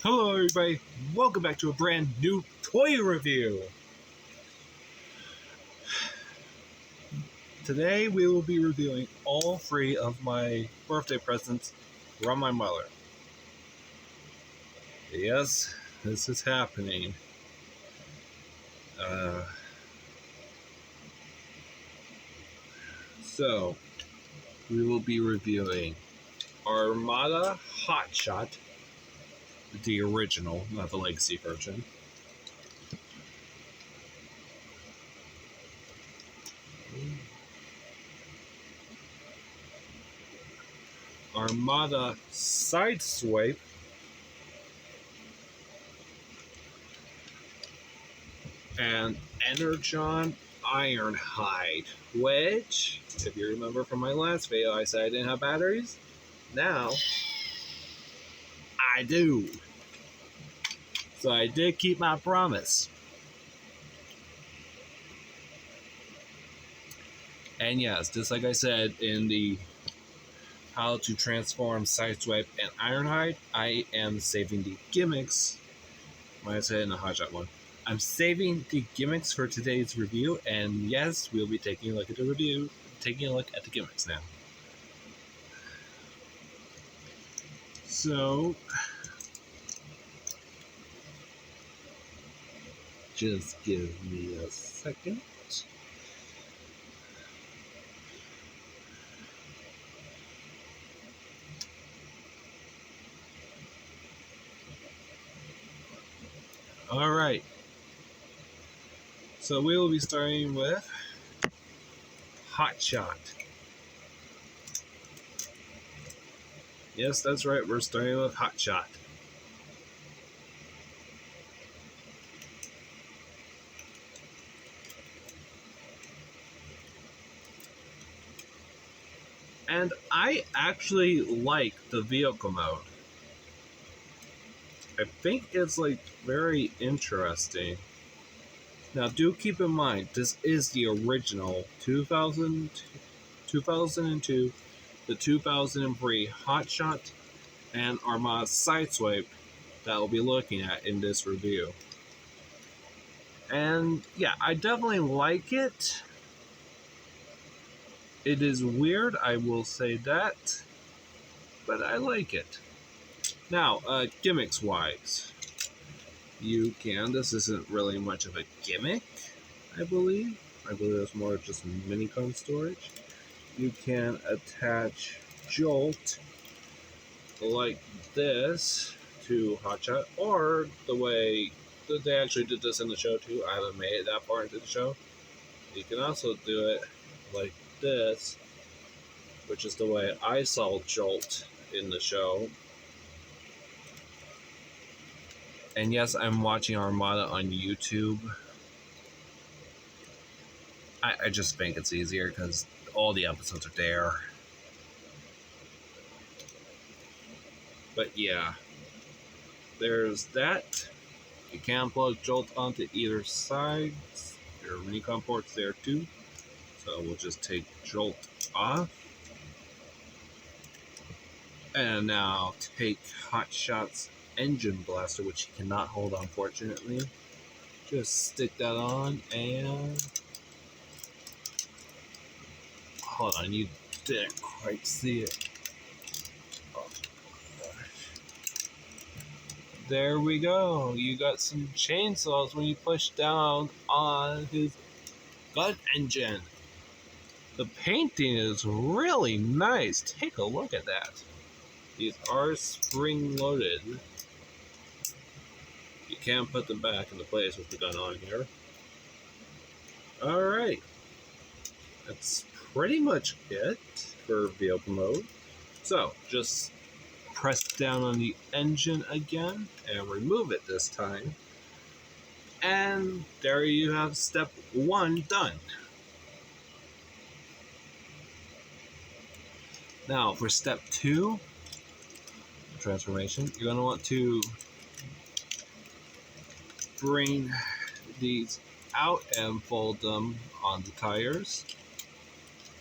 Hello everybody, welcome back to a brand new toy review. Today we will be reviewing all three of my birthday presents from my mother. Yes, this is happening. So, we will be reviewing Armada Hot Shot, the original, not the legacy version. Armada Sideswipe, and Energon Ironhide, which, if you remember from my last video, I said I didn't have batteries. Now, I do. So I did keep my promise. And yes, just like I said in the how to transform Sideswipe and Ironhide, I am saving the gimmicks. Like I said in the Hotshot one, I'm saving the gimmicks for today's review, and yes, we'll be taking a look at the review, taking a look at the gimmicks now. So, just give me a second. Alright, so we will be starting with Hotshot. Yes, that's right, we're starting with Hotshot. And I actually like the vehicle mode. I think it's like very interesting. Now do keep in mind, this is the original 2002, the 2003 Hotshot and Armada Sideswipe that we'll be looking at in this review. And yeah, I definitely like it. It is weird, I will say that, but I like it. Now, gimmicks wise, you can, this isn't really much of a gimmick, I believe. I believe it's more just Minicon storage. You can attach Jolt like this to Hotshot, or the way that they actually did this in the show too. I haven't made it that far into the show. You can also do it like this, which is the way I saw Jolt in the show. And yes, I'm watching Armada on YouTube. I just think it's easier because all the episodes are there. But yeah, there's that. You can plug Jolt onto either side. There are Recon ports there too. So we'll just take Jolt off. And now take Hotshot's engine blaster, which you cannot hold, unfortunately. Just stick that on and... Hold on, you didn't quite see it. Oh, there we go. You got some chainsaws when you push down on his gun engine. The painting is really nice. Take a look at that. These are spring-loaded. You can put them back into place with the gun on here. Alright. That's pretty much it for vehicle mode. So, just press down on the engine again and remove it this time. And there you have step 1 done. Now, for step 2, transformation, you're going to want to bring these out and fold them on the tires.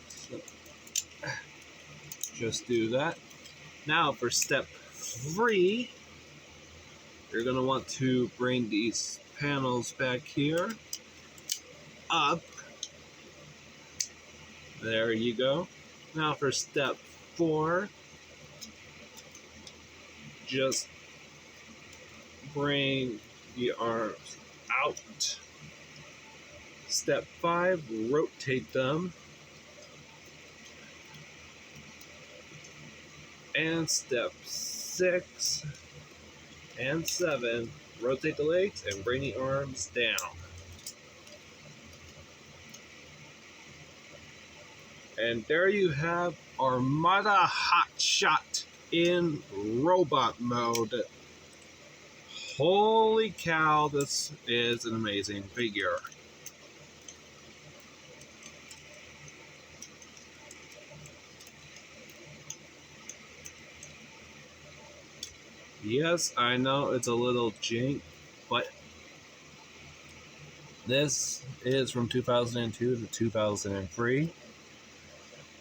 So, just do that. Now for step 3, You're going to want to bring these panels back here, up. There you go. Now for step 4, just bring the arms out. Step 5, rotate them. And step 6 and 7, rotate the legs and bring the arms down. And there you have Armada Hotshot in robot mode. Holy cow, this is an amazing figure. Yes, I know it's a little jank, but this is from 2002 to 2003,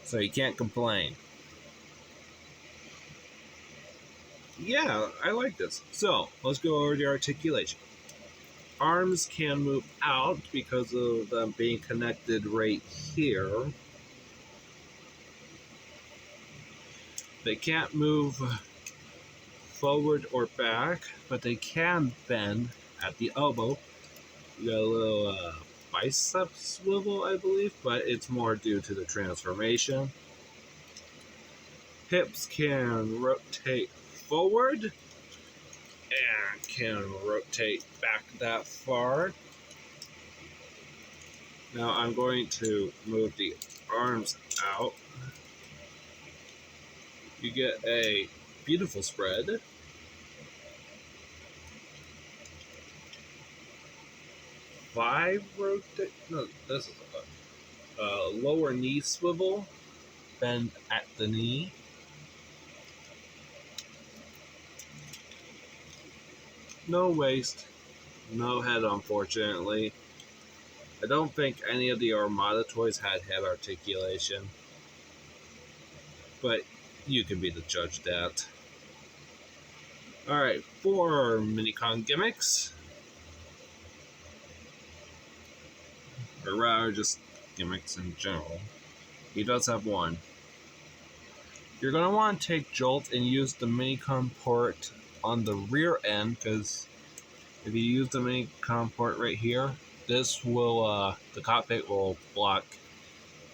so you can't complain. Yeah, I like this. So, let's go over the articulation. Arms can move out because of them being connected right here. They can't move forward or back, but they can bend at the elbow. You got a little bicep swivel, I believe, but it's more due to the transformation. Hips can rotate forward and can rotate back that far. Now I'm going to move the arms out. You get a beautiful spread. No, this is a lower knee swivel, bend at the knee. No waist, no head, unfortunately. I don't think any of the Armada toys had head articulation, but you can be the judge of that. Alright, for Minicon gimmicks, or rather just gimmicks in general, he does have one. You're going to want to take Jolt and use the Minicon port on the rear end, because if you use the Minicon port right here, this will, the cockpit will block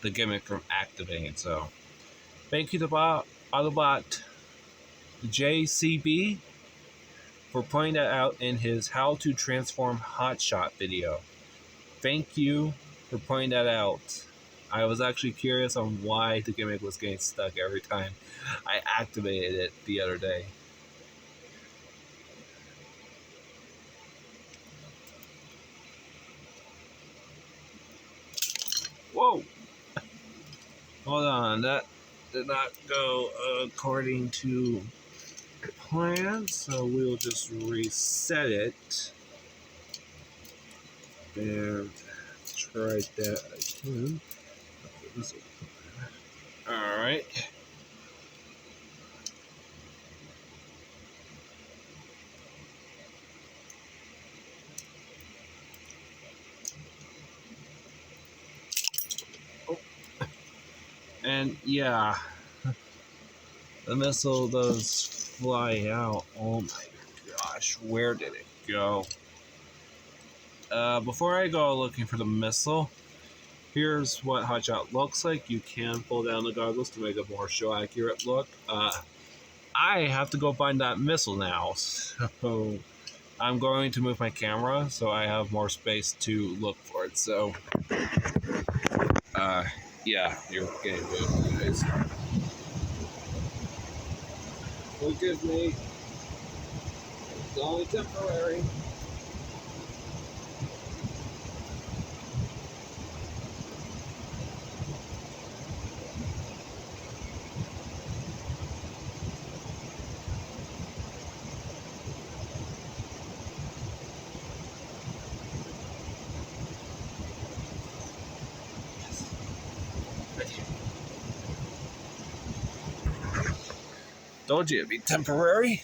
the gimmick from activating. So, thank you to Autobot JCB for pointing that out in his How to Transform Hotshot video. Thank you for pointing that out. I was actually curious on why the gimmick was getting stuck every time I activated it the other day. Whoa! Hold on, that did not go according to plan, so we'll just reset it. And try that again. Alright. Oh. And yeah, the missile does fly out. Oh my gosh, where did it go? Before I go looking for the missile, here's what Hotshot looks like. You can pull down the goggles to make a more show accurate look. I have to go find that missile now, so I'm going to move my camera so I have more space to look for it. So, yeah, you're getting moved, guys. Forgive me. It's only temporary. Told you it'd be temporary.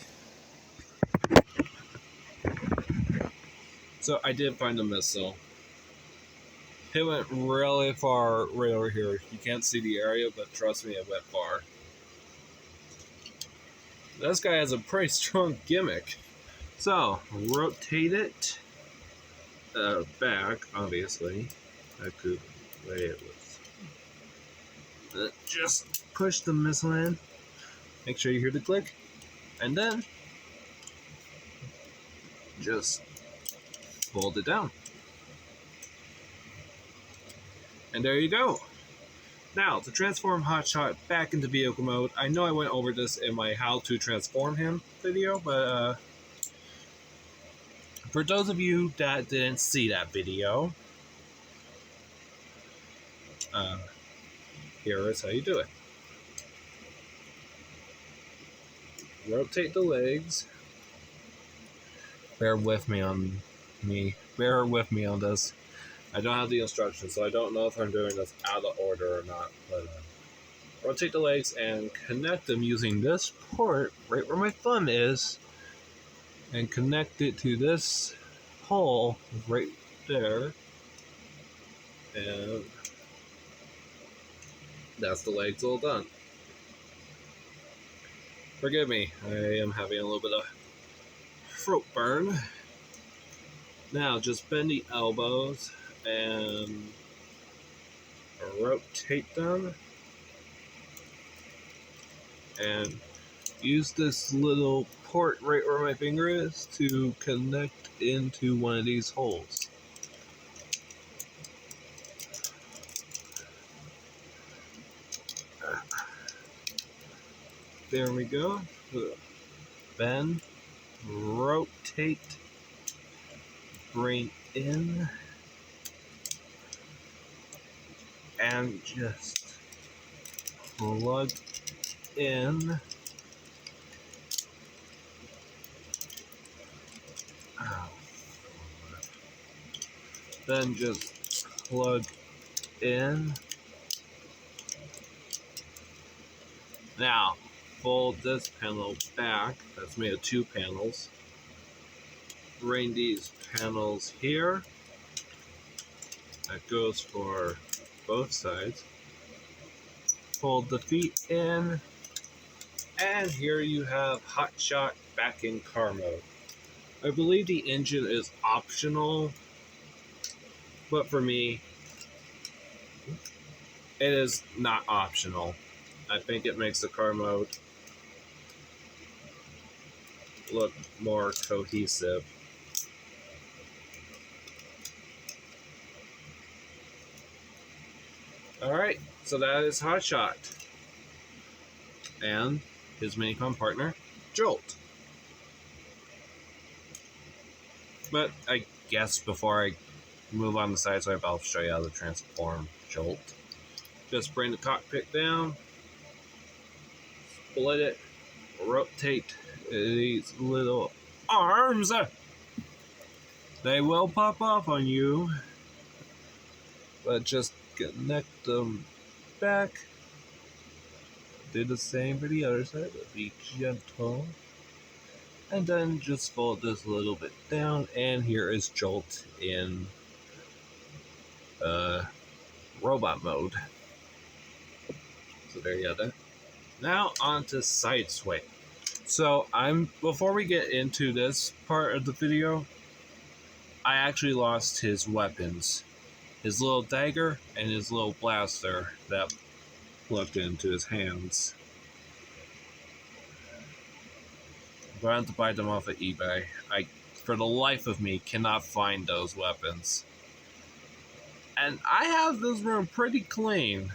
So I did find a missile. It went really far right over here. You can't see the area, but trust me, it went far. This guy has a pretty strong gimmick. So, rotate it back, obviously. I could way it was. Just push the missile in. Make sure you hear the click. And then just fold it down. And there you go. Now, to transform Hotshot back into vehicle mode, I know I went over this in my how to transform him video, but for those of you that didn't see that video, here is how you do it. Rotate the legs. Bear with me on this. I don't have the instructions, so I don't know if I'm doing this out of order or not. But rotate the legs and connect them using this port right where my thumb is, and connect it to this hole right there. And that's the legs all done. Forgive me, I am having a little bit of throat burn. Now just bend the elbows and rotate them, and use this little port right where my finger is to connect into one of these holes. There we go. Bend, rotate, bring in, and just plug in. Then just plug in. Now, fold this panel back. That's made of 2 panels. Bring these panels here. That goes for both sides. Fold the feet in. And here you have Hotshot back in car mode. I believe the engine is optional, but for me, it is not optional. I think it makes the car mode look more cohesive. Alright, so that is Hotshot. And his Minicom partner, Jolt. But I guess before I move on the side swipe, I'll show you how to transform Jolt. Just bring the cockpit down, split it, rotate these little arms. They will pop off on you, but just connect them back. Do the same for the other side, but be gentle. And then just fold this a little bit down, and here is Jolt in robot mode. So there you have that. Now on to side swipe. So before we get into this part of the video, I actually lost his weapons. His little dagger and his little blaster that plugged into his hands. But I have to buy them off of eBay. I, for the life of me, cannot find those weapons. And I have this room pretty clean.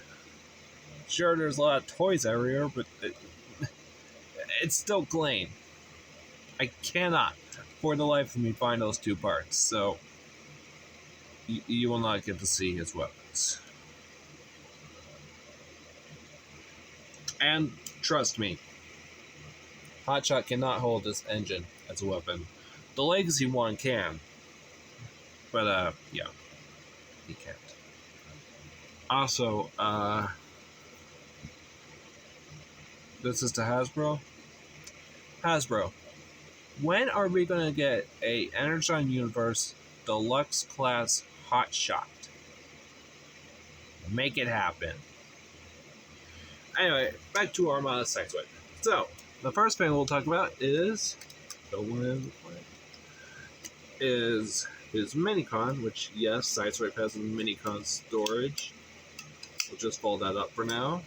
Sure, there's a lot of toys everywhere, but it's still clean. I cannot, for the life of me, find those 2 parts. So, you will not get to see his weapons. And trust me, Hotshot cannot hold this engine as a weapon. The Legacy one can. But, yeah. He can't. Also, this is to Hasbro. Hasbro, when are we going to get a Energon Universe Deluxe Class Hot Shot. Make it happen. Anyway, back to Armada Sideswipe. So, the first thing we'll talk about is his Minicon, which, yes, Sideswipe has a Minicon storage. We'll just fold that up for now.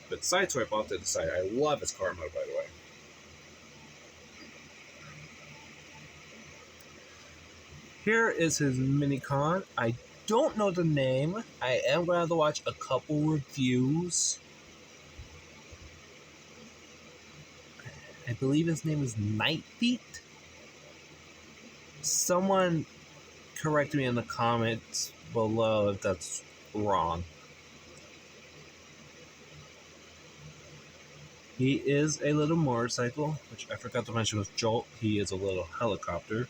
But Sideswipe off to the side. I love his car mode, by the way. Here is his Minicon. I don't know the name. I am going to have to watch a couple reviews. I believe his name is Nightbeat. Someone correct me in the comments below if that's wrong. He is a little motorcycle, which I forgot to mention with Jolt. He is a little helicopter.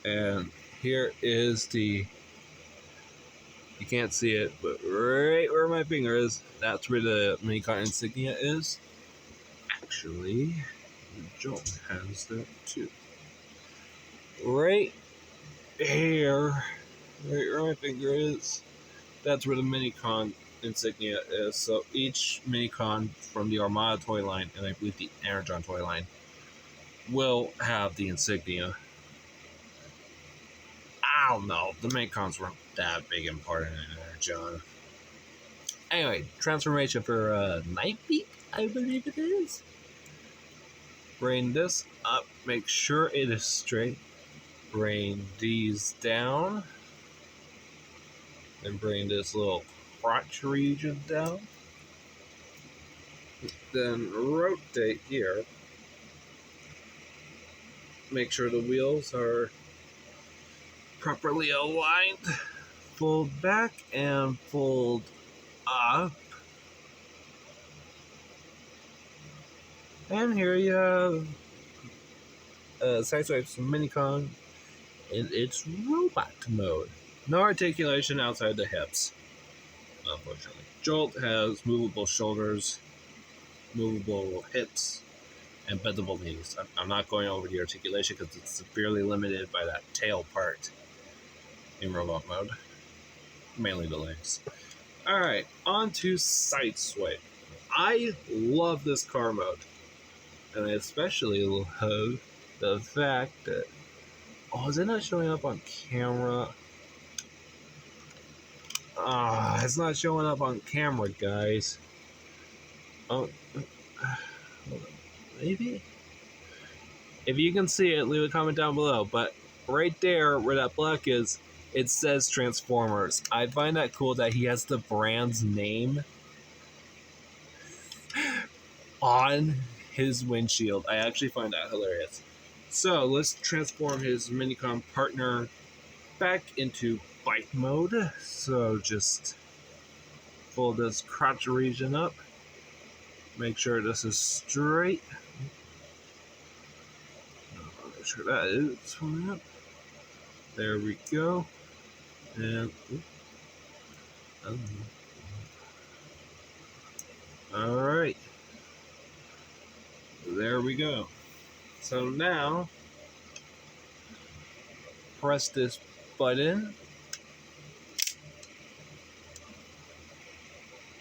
And here is the... You can't see it, but right where my finger is, that's where the Minicon insignia is. Actually, Jolt has that too. Right here, right where my finger is, that's where the Minicon insignia is. So each Minicon from the Armada toy line, and I believe the Energon toy line, will have the insignia. I don't know, the Minicons weren't that big important in Energon. Anyway, transformation for Nightbeat, I believe it is. Bring this up, make sure it is straight. Bring these down. And bring this little crotch region down. Then rotate here. Make sure the wheels are properly aligned. Fold back and fold up. And here you have Sideswipe's Minicon in its robot mode. No articulation outside the hips, unfortunately. Jolt has movable shoulders, movable hips, and bendable knees. I'm not going over the articulation because it's severely limited by that tail part in robot mode. Mainly the legs. Alright, on to Sideswipe. I love this car mode. And I especially love the fact that... Oh, is it not showing up on camera? It's not showing up on camera, guys. Oh, maybe? If you can see it, leave a comment down below. But right there, where that black is, it says Transformers. I find that cool that he has the brand's name on his windshield. I actually find that hilarious. So let's transform his Minicon partner back into bike mode. So just fold this crotch region up. Make sure this is straight. Make sure that is coming up. There we go. And alright. There we go. So now, press this button,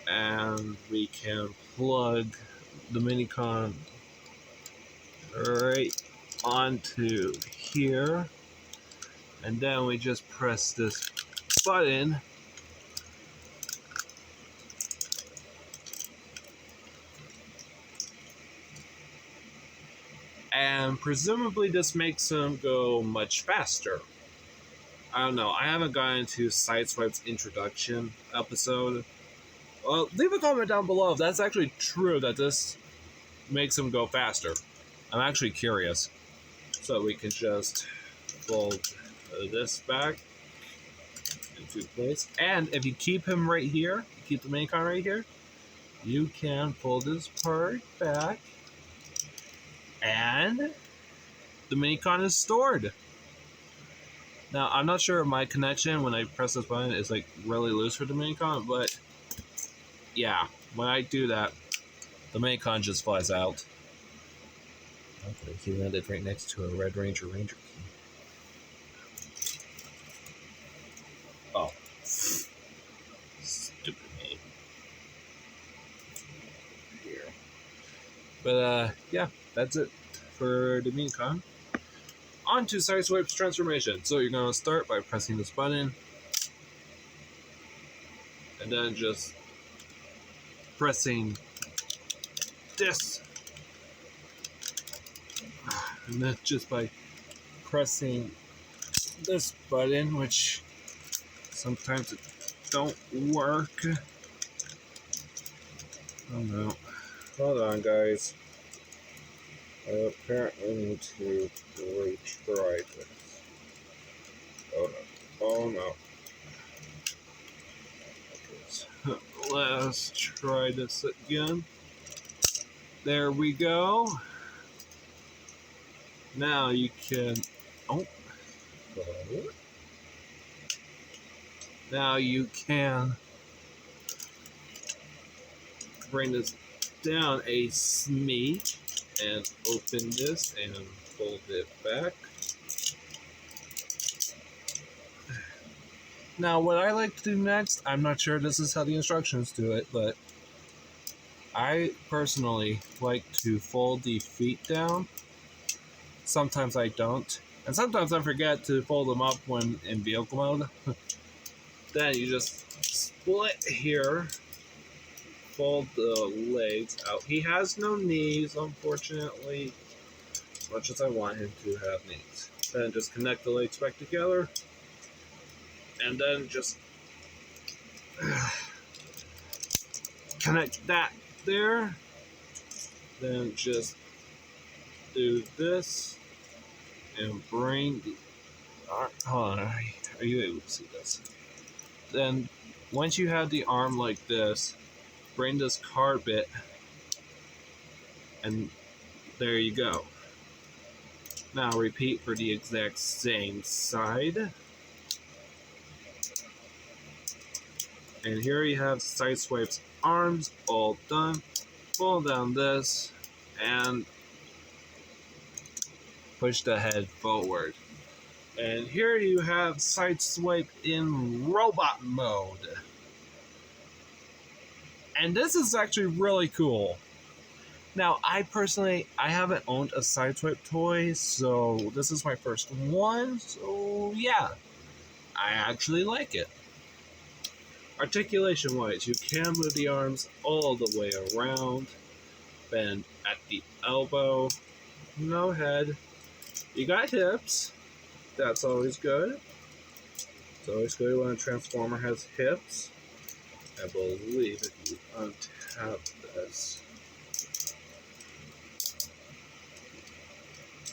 and we can plug the Minicon right onto here, and then we just press this button, and presumably this makes them go much faster. I don't know. I haven't gotten into Sideswipe's introduction episode. Well, leave a comment down below if that's actually true that this makes them go faster. I'm actually curious. So we can just fold this back into place. And if you keep him right here, keep the Minicon right here, you can fold this part back. And the Minicon is stored. Now, I'm not sure if my connection when I press this button is like really loose for the Minicon, but yeah, when I do that, the Minicon just flies out. Okay, he landed right next to a Red Ranger key. But yeah, that's it for the meantime. On to Sideswipe's transformation. So you're gonna start by pressing this button, and then just pressing this, and then just by pressing this button, which sometimes it don't work. Oh no. Hold on, guys. I apparently need to retry this. Oh no. Oh no. Okay, so let's try this again. There we go. Now you can. Oh. Now you can bring this down a smee and open this and fold it back. Now, what I like to do next, I'm not sure this is how the instructions do it, but I personally like to fold the feet down. Sometimes I don't, and sometimes I forget to fold them up when in vehicle mode. Then you just split here, fold the legs out. He has no knees, unfortunately, as much as I want him to have knees. Then just connect the legs back together, and then just connect that there. Then just do this and bring the arm. Hold on, are you able to see this? Then once you have the arm like this, bring this card bit, and there you go. Now repeat for the exact same side. And here you have Sideswipe's arms all done. Pull down this and push the head forward. And here you have Sideswipe in robot mode. And this is actually really cool. Now, I haven't owned a Sideswipe toy, so this is my first one, so yeah, I actually like it. Articulation-wise, you can move the arms all the way around, bend at the elbow, no head. You got hips, that's always good. It's always good when a Transformer has hips. I believe if you untap this,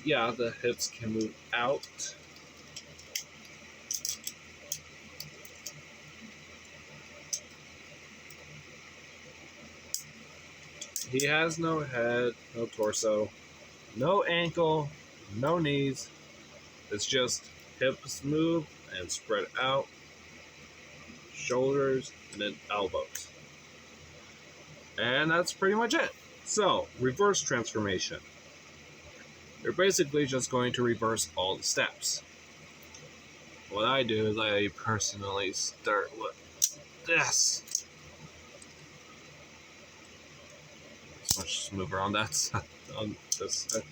yeah, the hips can move out. He has no head, no torso, no ankle, no knees. It's just hips move and spread out, shoulders, and then elbows. And that's pretty much it. So, reverse transformation. You're basically just going to reverse all the steps. What I do is I personally start with this. So let's just move around that side, on this side.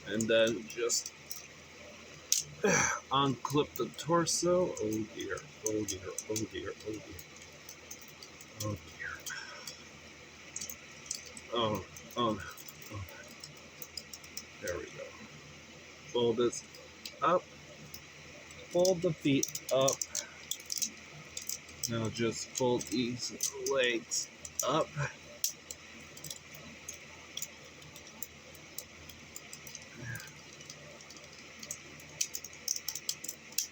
And then just unclip the torso. Oh dear, oh dear, oh dear, oh dear. Oh dear. Oh, oh, oh. There we go. Fold this up. Fold the feet up. Now just fold these legs up.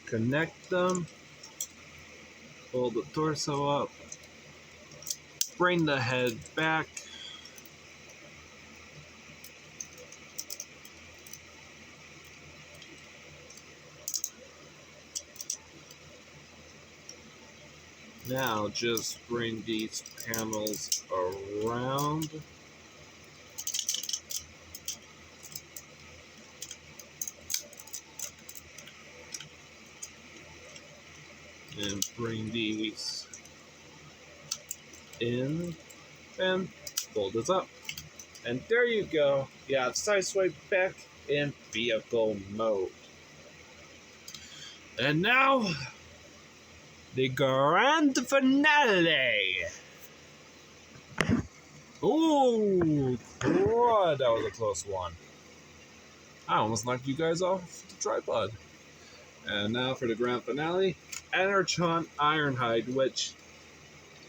Connect them. Fold the torso up. Bring the head back. Now just bring these panels around. And bring these in. and fold this up. And there you go. You have Sideswipe back in vehicle mode. And now, the grand finale. Ooh, God, that was a close one. I almost knocked you guys off the tripod. And now for the grand finale, Enertron Ironhide, which...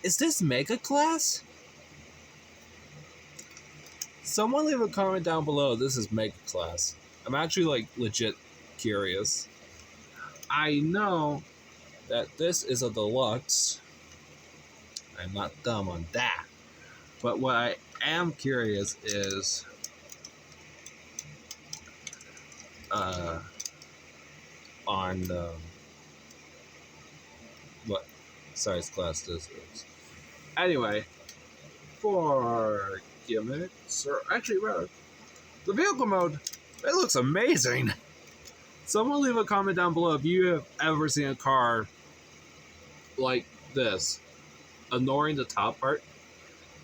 Is this Mega Class? Someone leave a comment down below. This is Mega Class. I'm actually, like, legit curious. I know that this is a deluxe. I'm not dumb on that. But what I am curious is... on what size class this is. Anyway, for gimmicks, or actually rather, the vehicle mode, it looks amazing. Someone leave a comment down below if you have ever seen a car like this, ignoring the top part.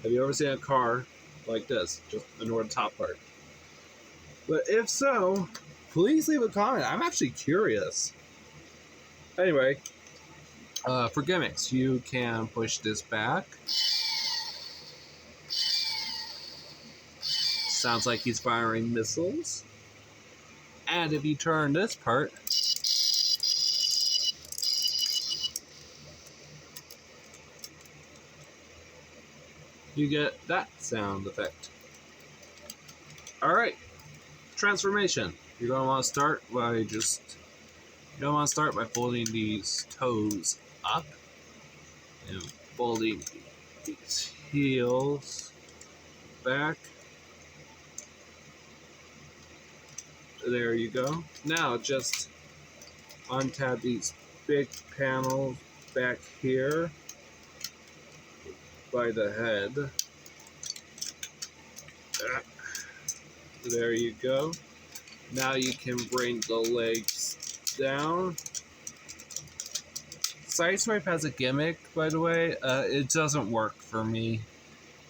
Have you ever seen a car like this, just ignoring the top part? But if so, please leave a comment. I'm actually curious. Anyway, for gimmicks, you can push this back. Sounds like he's firing missiles. And if you turn this part, you get that sound effect. Alright, transformation. You're going to want to start by folding these toes up and folding these heels back. There you go. Now just untab these big panels back here by the head. There you go. Now you can bring the legs down. Sideswipe has a gimmick, by the way. It doesn't work for me.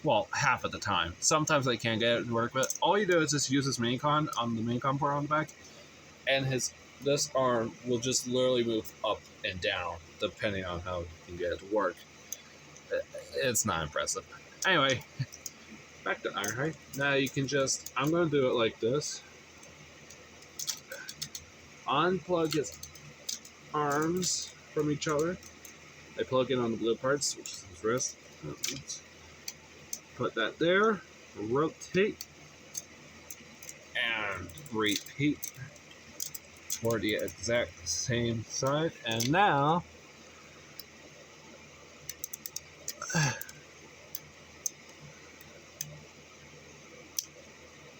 Well, half of the time. Sometimes I can get it to work, but all you do is just use this Minicon on the Minicon part on the back, and this arm will just literally move up and down, depending on how you can get it to work. It's not impressive. Anyway, back to Ironhide. Now you can just, I'm going to do it like this. Unplug his arms from each other. I plug in on the blue parts, which is his wrist. Put that there, rotate, and repeat for the exact same side. And now,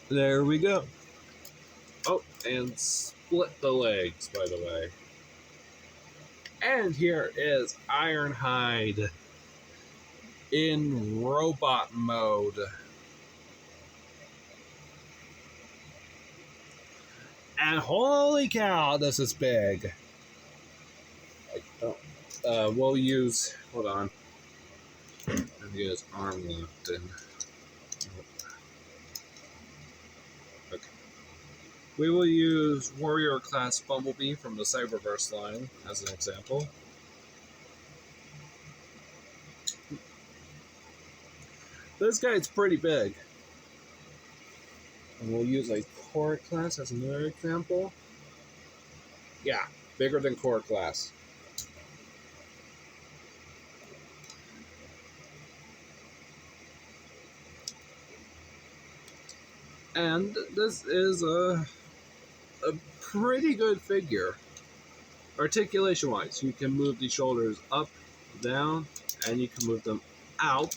there we go. Oh, and split the legs, by the way. And here is Ironhide in robot mode. And holy cow, this is big. We'll use, hold on. I'll use arm locked in. Okay. We will use Warrior Class Bumblebee from the Cyberverse line as an example. This guy's pretty big. And we'll use a Core Class as another example. Yeah, bigger than Core Class. And this is a pretty good figure. Articulation wise, you can move the shoulders up, down, and you can move them out.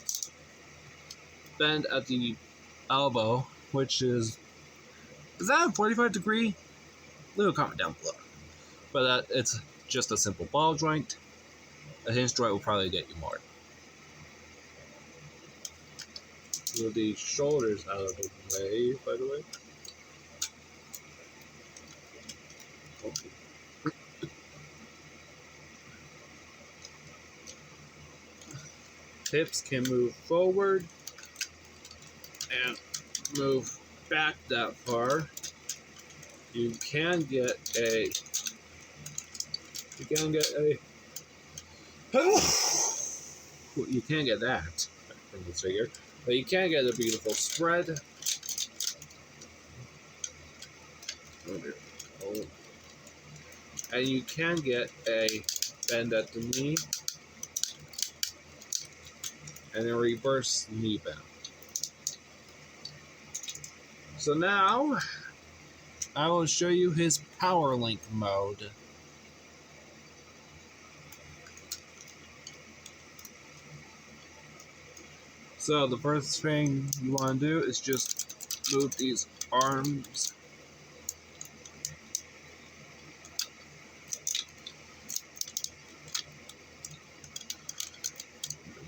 Bend at the elbow, which is that a 45-degree? Leave a comment down below. But it's just a simple ball joint. A hinge joint will probably get you more. Move the shoulders out of the way, by the way. Okay. Hips can move forward move back that far, you can get a you can get that from this figure, but you can get a beautiful spread. Oh. And you can get a bend at the knee and a reverse knee bend. So now I will show you his Power Link mode. So the first thing you want to do is just move these arms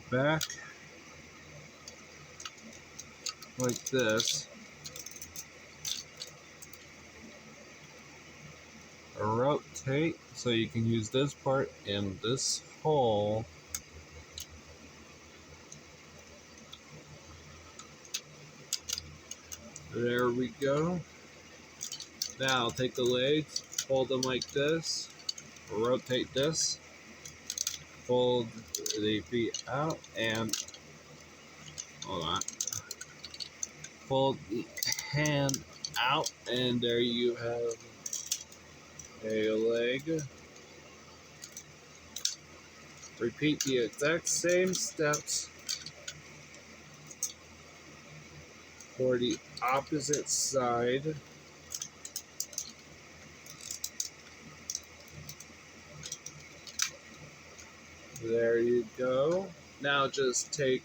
back like this. Rotate so you can use this part in this hole. There we go. Now take the legs, hold them like this, rotate this, fold the feet out, and hold on. Fold the hand out, and there you have a leg. Repeat the exact same steps for the opposite side. There you go. Now just take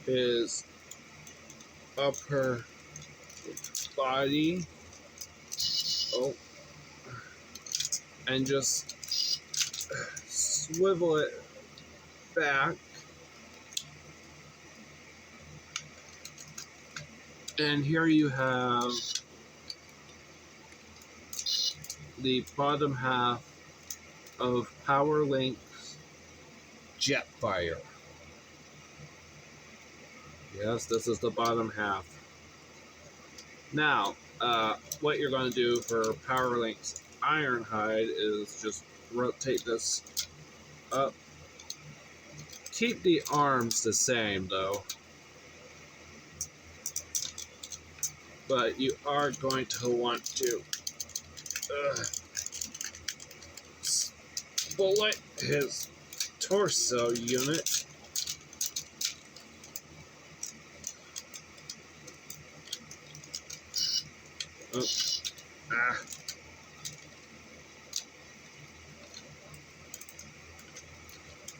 his upper body, and just swivel it back. And here you have the bottom half of Power Link's Jetfire. Yes, this is the bottom half. Now, what you're going to do for Power Link's Ironhide is just rotate this up. Keep the arms the same though, but you are going to want to split his torso unit.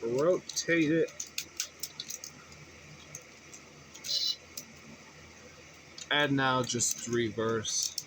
Rotate it. And now just reverse.